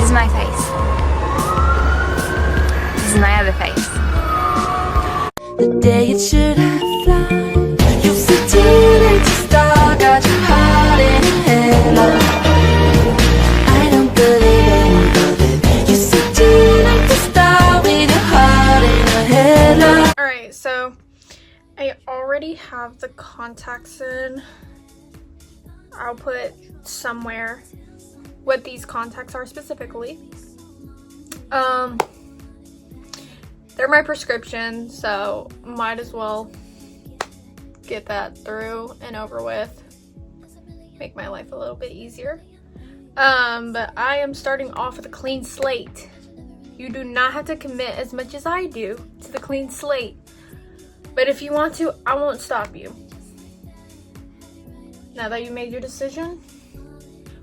is my face. This is my other face. The day it should have flown. You said too late to start, got your heart in a headlock. I don't believe anybody. You said too late to start with your heart in a headlock. Alright, so I already have the contacts in. I'll put somewhere what these contacts are specifically. They're my prescription, so might as well get that through and over with. Make my life a little bit easier. But I am starting off with a clean slate. You do not have to commit as much as I do to the clean slate. But if you want to, I won't stop you. Now that you made your decision,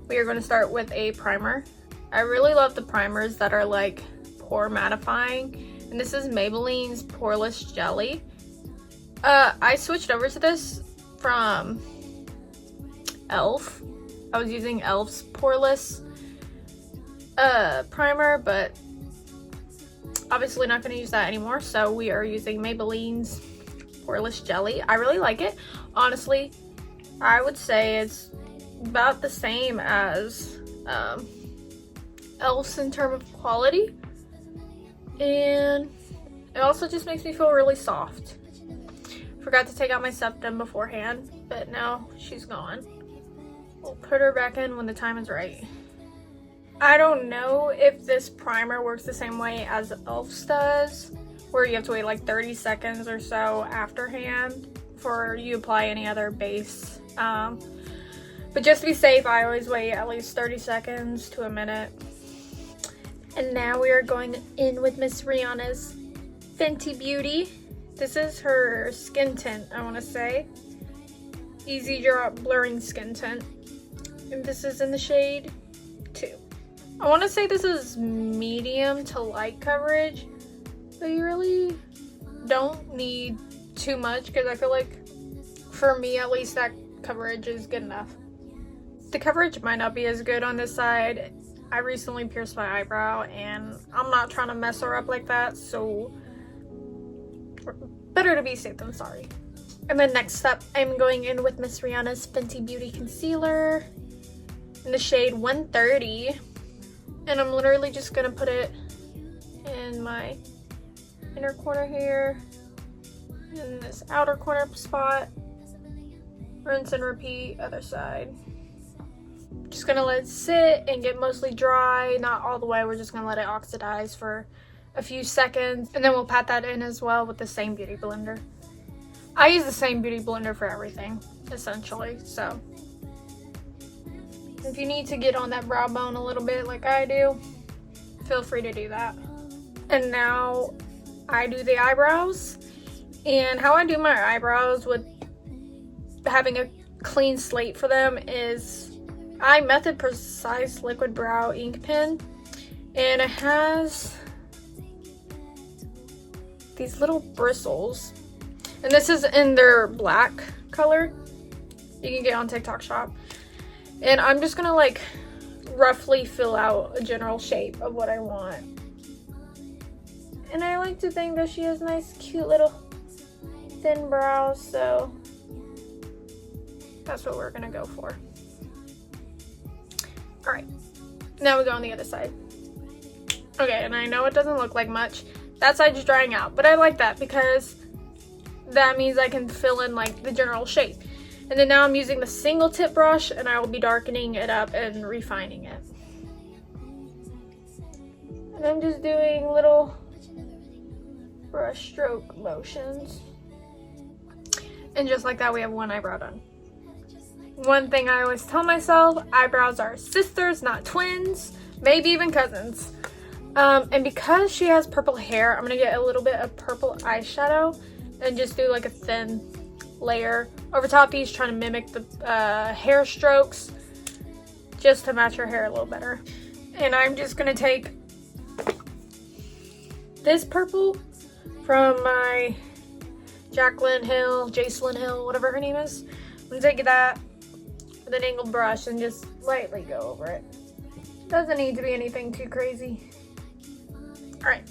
we are going to start with a primer. I really love the primers that are like pore mattifying. And this is Maybelline's Poreless Jelly. I switched over to this from e.l.f. I was using e.l.f.'s Poreless primer, but obviously not going to use that anymore. So we are using Maybelline's Poreless Jelly. I really like it. Honestly, I would say it's about the same as e.l.f.'s in terms of quality. And it also just makes me feel really soft. Forgot to take out my septum beforehand, but now she's gone. We'll put her back in when the time is right. I don't know if this primer works the same way as e.l.f.'s does, where you have to wait like 30 seconds or so afterhand before you apply any other base. But just to be safe, I always wait at least 30 seconds to a minute. And now we are going in with Miss Rihanna's Fenty Beauty. This is her skin tint, I want to say. Easy Drop Blurring Skin Tint. And this is in the shade 2. I want to say this is medium to light coverage, but you really don't need too much because I feel like, for me at least, that coverage is good enough. The coverage might not be as good on this side. I recently pierced my eyebrow and I'm not trying to mess her up like that, so better to be safe than sorry. And then next up, I'm going in with Miss Rihanna's Fenty Beauty Concealer in the shade 130. And I'm literally just gonna put it in my inner corner here, in this outer corner spot, rinse and repeat, other side. Just gonna let it sit and get mostly dry, not all the way. We're just gonna let it oxidize for a few seconds, and then we'll pat that in as well with the same beauty blender. I use the same beauty blender for everything, essentially, so if you need to get on that brow bone a little bit like I do, feel free to do that. And now I do the eyebrows, and how I do my eyebrows with having a clean slate for them is I Method Precise Liquid Brow Ink Pen, and it has these little bristles, and this is in their black color. You can get on TikTok Shop. And I'm just gonna like roughly fill out a general shape of what I want. And I like to think that she has nice cute little thin brows, so that's what we're gonna go for. Alright, now we go on the other side. Okay, and I know it doesn't look like much. That side's drying out, but I like that because that means I can fill in like the general shape. And then now I'm using the single tip brush, and I will be darkening it up and refining it. And I'm just doing little brush stroke motions. And just like that, we have one eyebrow done. One thing I always tell myself, eyebrows are sisters, not twins, maybe even cousins. And because she has purple hair, I'm gonna get a little bit of purple eyeshadow and just do like a thin layer over top these, trying to mimic the hair strokes just to match her hair a little better. And I'm just gonna take this purple from my Jacelyn Hill, whatever her name is. I'm gonna take that with an angled brush and just lightly go over it. Doesn't need to be anything too crazy. All right,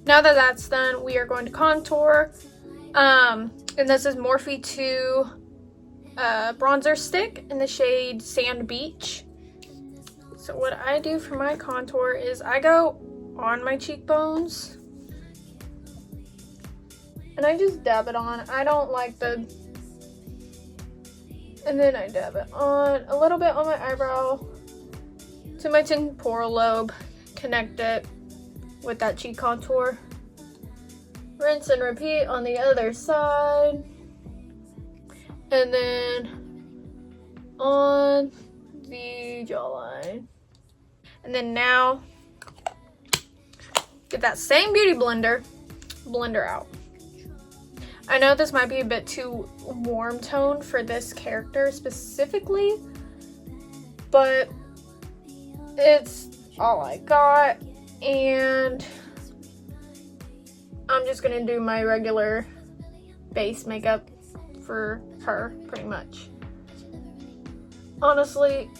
now that that's done, we are going to contour. And this is Morphe 2 bronzer stick in the shade Sand Beach. So what I do for my contour is I go on my cheekbones and I just dab it on. I don't like the... And then I dab it on a little bit on my eyebrow to my temporal lobe, connect it with that cheek contour. Rinse and repeat on the other side. And then on the jawline. And then now, get that same beauty blender, blend her out. I know this might be a bit too warm tone for this character specifically, but it's all I got, and I'm just gonna do my regular base makeup for her, pretty much. Honestly,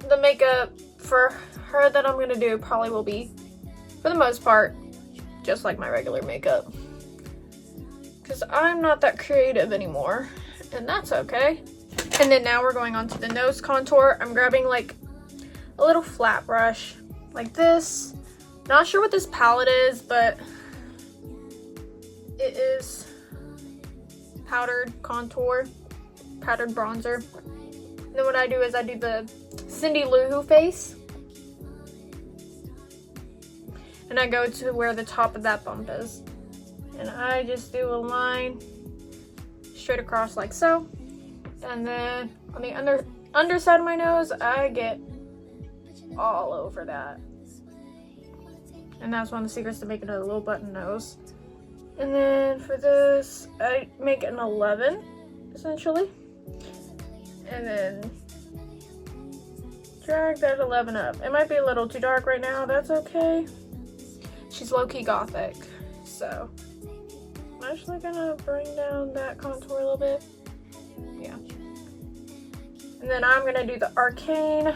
the makeup for her that I'm gonna do probably will be, for the most part, just like my regular makeup. Because I'm not that creative anymore, and that's okay. And then now we're going on to the nose contour. I'm grabbing like a little flat brush like this. Not sure what this palette is, but it is powdered contour, powdered bronzer. And then what I do is I do the Cindy Lou Who face. And I go to where the top of that bump is. And I just do a line straight across like so. And then on the underside of my nose, I get all over that. And that's one of the secrets to making a little button nose. And then for this, I make an 11, essentially. And then drag that 11 up. It might be a little too dark right now, that's okay. She's low-key gothic, so I'm actually gonna bring down that contour a little bit. Yeah. And then I'm gonna do the arcane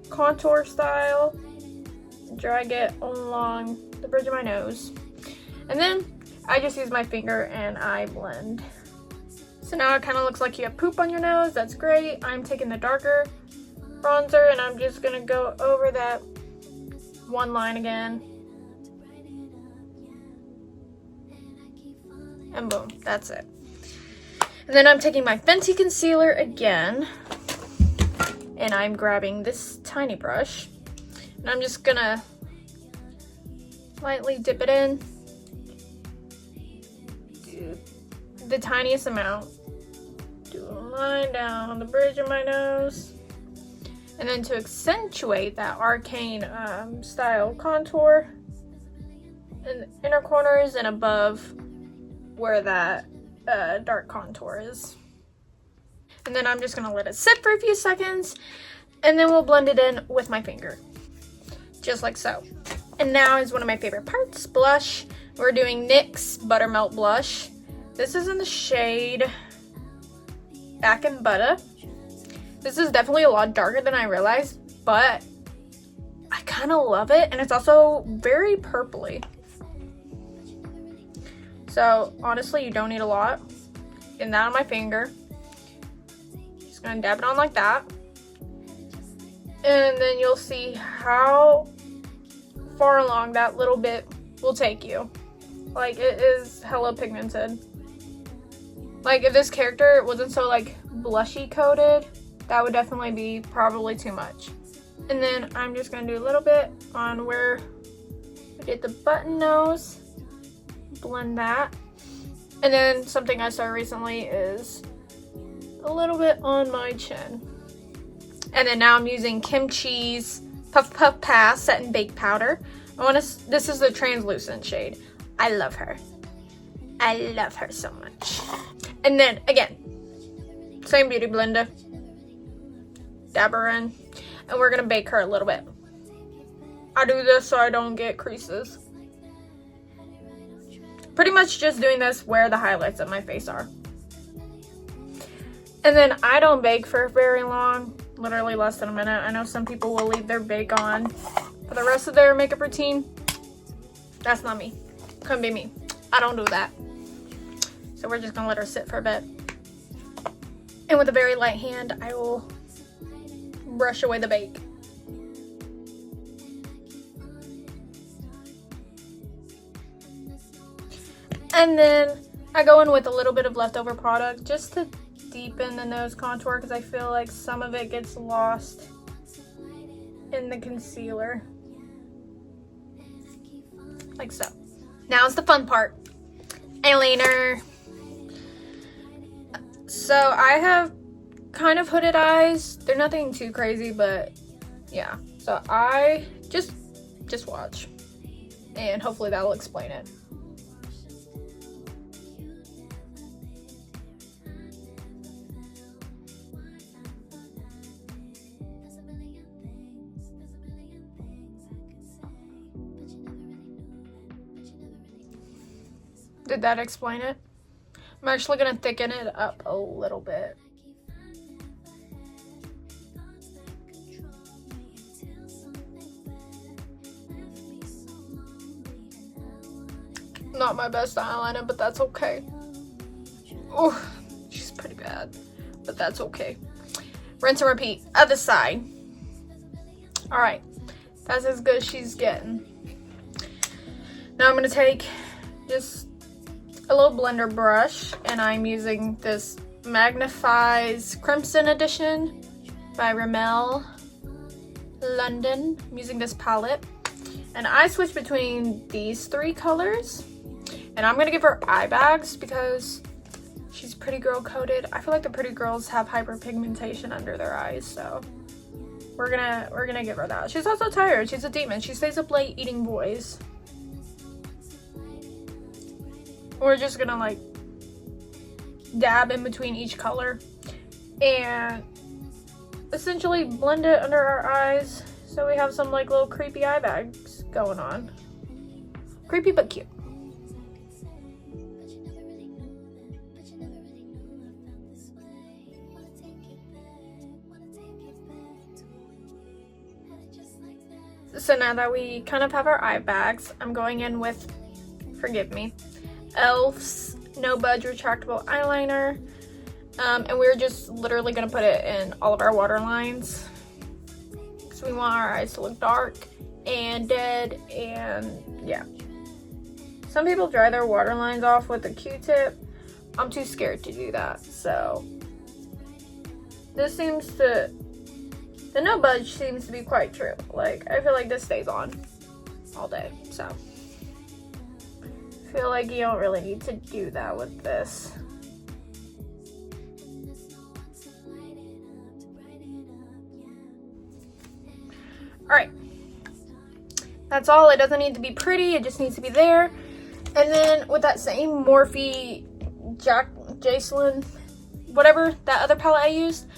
contour style. Drag it along the bridge of my nose. And then I just use my finger and I blend. So now it kind of looks like you have poop on your nose. That's great. I'm taking the darker bronzer and I'm just gonna go over that one line again. And boom, that's it. And then I'm taking my Fenty concealer again. And I'm grabbing this tiny brush. And I'm just gonna lightly dip it in. Do the tiniest amount. Do a line down the bridge of my nose. And then to accentuate that arcane style contour in the inner corners and above where that dark contour is. And then I'm just gonna let it sit for a few seconds and then we'll blend it in with my finger. Just like so. And now is one of my favorite parts, blush. We're doing NYX Buttermelt Blush. This is in the shade Back and Butter. This is definitely a lot darker than I realized, but I kind of love it, and it's also very purpley. So honestly, you don't need a lot. Getting that on my finger. Just gonna dab it on like that. And then you'll see how far along that little bit will take you. Like, it is hella pigmented. Like, if this character wasn't so like blushy coated, that would definitely be probably too much. And then I'm just gonna do a little bit on where I did the button nose. Blend that. And then something I started recently is a little bit on my chin. And then now I'm using Kimchi's Puff Puff Pass Set and Bake Powder. This is the translucent shade. I love her. I love her so much. And then again, same beauty blender. Dab her in. And we're gonna bake her a little bit. I do this so I don't get creases. Pretty much just doing this where the highlights of my face are. And then I don't bake for very long. literally less than a minute. I know some people will leave their bake on for the rest of their makeup routine. That's not me. Couldn't be me. I don't do that. So we're just gonna let her sit for a bit. And with a very light hand, I will brush away the bake. And then I go in with a little bit of leftover product just to deepen the nose contour, because I feel like some of it gets lost in the concealer. Like so. Now's the fun part. Eyeliner. So I have kind of hooded eyes. They're nothing too crazy, but yeah. So I just watch. And hopefully that'll explain it. Did that explain it? I'm actually gonna thicken it up a little bit. Not my best eyeliner, but that's okay. Oh, she's pretty bad, but that's okay. Rinse and repeat. Other side. All right, that's as good as she's getting. Now I'm gonna take just a little blender brush, and I'm using this Magnifies Crimson Edition by Rimmel London. I'm using this palette, and I switch between these three colors, and I'm gonna give her eye bags because she's pretty girl coated. I feel like the pretty girls have hyperpigmentation under their eyes, so we're gonna give her that. She's also tired. She's a demon. She stays up late eating boys. We're just gonna like dab in between each color and essentially blend it under our eyes so we have some like little creepy eye bags going on. Creepy but cute. So now that we kind of have our eye bags, I'm going in with, forgive me, Elf's No Budge Retractable Eyeliner. And we're just literally gonna put it in all of our waterlines. because we want our eyes to look dark and dead, and yeah. Some people dry their waterlines off with a Q-tip. I'm too scared to do that, so this seems to, the no budge seems to be quite true. Like, I feel like this stays on all day, so I feel like you don't really need to do that with this. Alright, that's all. It doesn't need to be pretty, it just needs to be there. And then with that same Morphe Jacelyn, whatever, that other palette I used,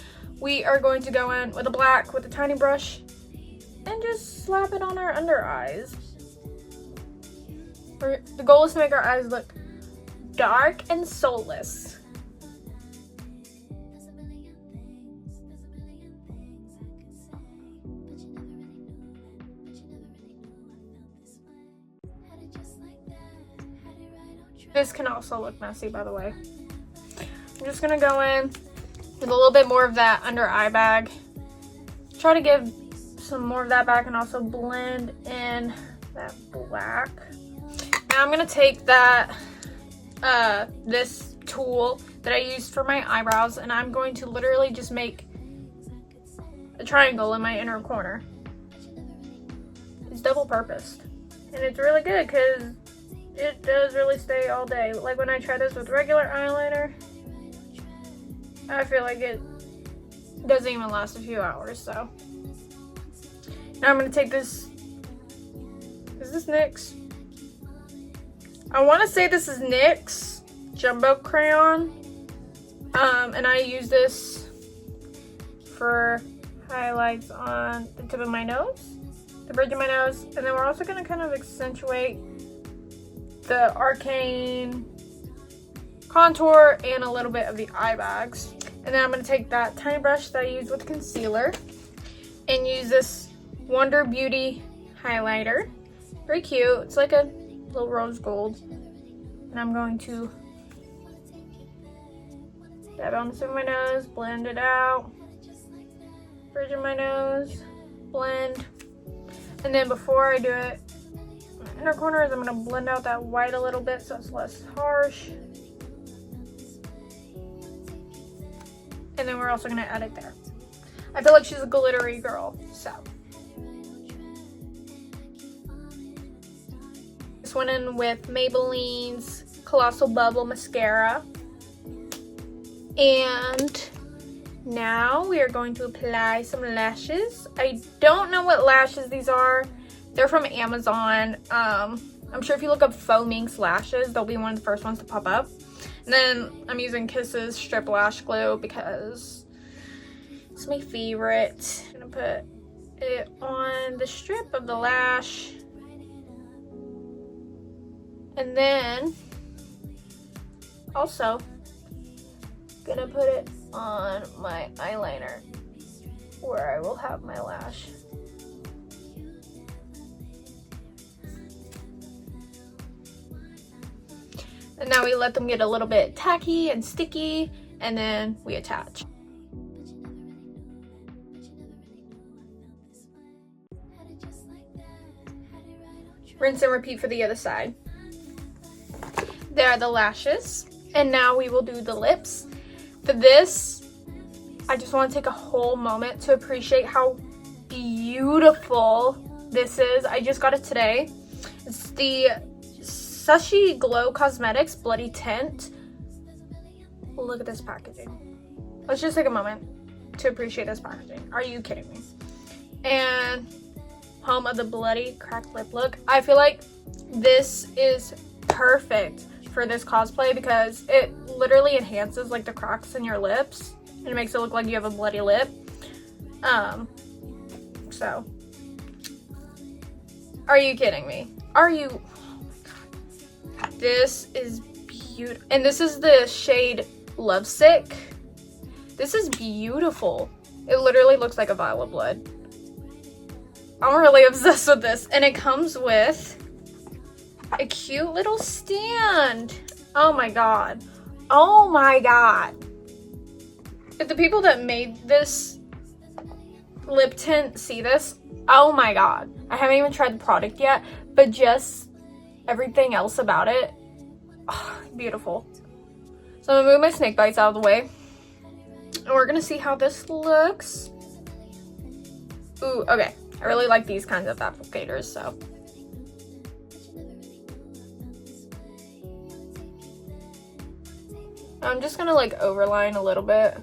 we are going to go in with a black with a tiny brush and just slap it on our under eyes. The goal is to make our eyes look dark and soulless. This can also look messy, by the way. I'm just gonna go in with a little bit more of that under eye bag. Try to give some more of that back and also blend in that black. Now I'm gonna take that, this tool that I used for my eyebrows, and I'm going to literally just make a triangle in my inner corner. It's double purposed, and it's really good because it does really stay all day. Like when I try this with regular eyeliner, I feel like it doesn't even last a few hours, so. Now I'm gonna take this, is this NYX? I wanna say this is NYX Jumbo Crayon. And I use this for highlights on the tip of my nose, the bridge of my nose, and then we're also gonna kind of accentuate the arcane contour and a little bit of the eye bags. And And then I'm going to take that tiny brush that I use with concealer and use this Wonder Beauty highlighter. Very cute. It's like a little rose gold. And I'm going to dab it on the tip of my nose, blend it out. Bridge of my nose, blend. And then before I do it, inner corners, I'm going to blend out that white a little bit so it's less harsh. And then we're also going to add it there. I feel like she's a glittery girl, so. This went in with Maybelline's Colossal Bubble Mascara. And now we are going to apply some lashes. I don't know what lashes these are. They're from Amazon. I'm sure if you look up Faux Minx lashes, they'll be one of the first ones to pop up. And then I'm using Kisses Strip Lash Glue because it's my favorite. I'm gonna put it on the strip of the lash. And then also gonna put it on my eyeliner where I will have my lash. And now we let them get a little bit tacky and sticky, and then we attach. Rinse and repeat for the other side. There are the lashes, and now we will do the lips. For this, I just want to take a whole moment to appreciate how beautiful this is. I just got it today. It's the Sushi Glow Cosmetics Bloody Tint. Look at this packaging. Let's just take a moment to appreciate this packaging. Are you kidding me? And home of the bloody cracked lip look. I feel like this is perfect for this cosplay because it literally enhances like the cracks in your lips and it makes it look like you have a bloody lip. So are you kidding me? Are you? This is beautiful. And this is the shade Lovesick. This is beautiful. It literally looks like a vial of blood. I'm really obsessed with this. And it comes with a cute little stand. Oh my god. Oh my god. If the people that made this lip tint see this, oh my god. I haven't even tried the product yet, but just everything else about it, oh, beautiful. So I'm gonna move my snake bites out of the way. And we're gonna see how this looks. Ooh, okay. I really like these kinds of applicators, so. I'm just gonna like overline a little bit.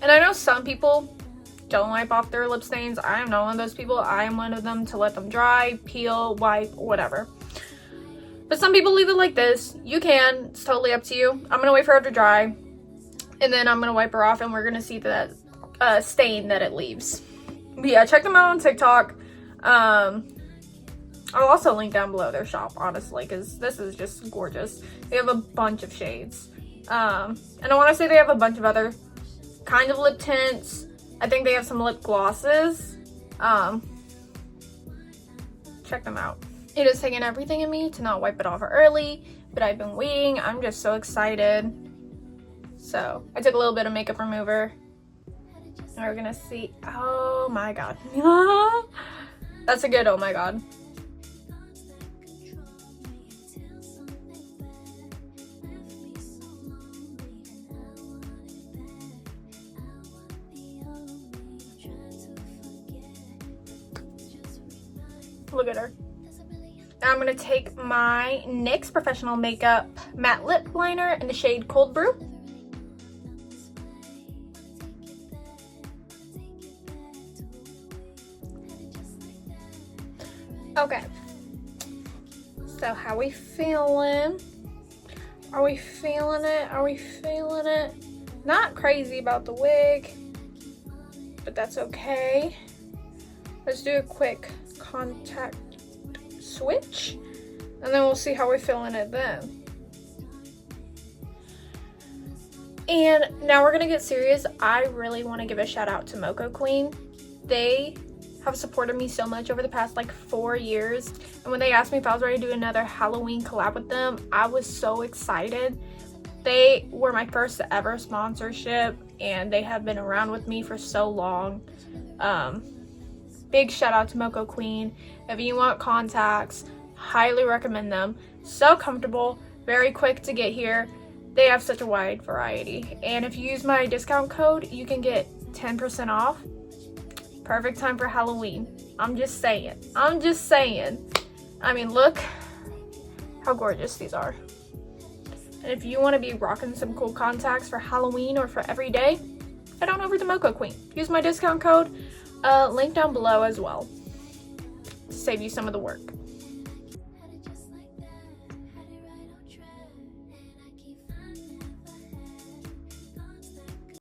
And I know some people don't wipe off their lip stains. I am not one of those people. I am one of them to let them dry, peel, wipe, whatever. But some people leave it like this. You can. It's totally up to you. I'm going to wait for her to dry. And then I'm going to wipe her off and we're going to see the stain that it leaves. But yeah, check them out on TikTok. I'll also link down below their shop, honestly, because this is just gorgeous. They have a bunch of shades. And I want to say they have a bunch of other kind of lip tints. I think they have some lip glosses. Check them out. It has taken everything in me to not wipe it off early, but I've been waiting. I'm just so excited. So I took a little bit of makeup remover and we're gonna see. Oh my god. That's a good oh my god. Look at her. Now I'm going to take my NYX Professional Makeup Matte Lip Liner in the shade Cold Brew. Okay. So how we feeling? Are we feeling it? Are we feeling it? Not crazy about the wig, but that's okay. Let's do a quick contact switch, and then we'll see how we feel in it then. And now we're gonna get serious. I really want to give a shout out to Moco Queen. They have supported me so much over the past like 4 years, and when they asked me if I was ready to do another Halloween collab with them, I was so excited. They were my first ever sponsorship, and they have been around with me for so long. Big shout out to Moco Queen. If you want contacts, highly recommend them. So comfortable, very quick to get here. They have such a wide variety, and if you use my discount code, you can get 10% off. Perfect time for Halloween. I'm just saying. I mean, look how gorgeous these are. And if you want to be rocking some cool contacts for Halloween or for every day, head on over to Moco Queen. Use my discount code, link down below as well, to save you some of the work.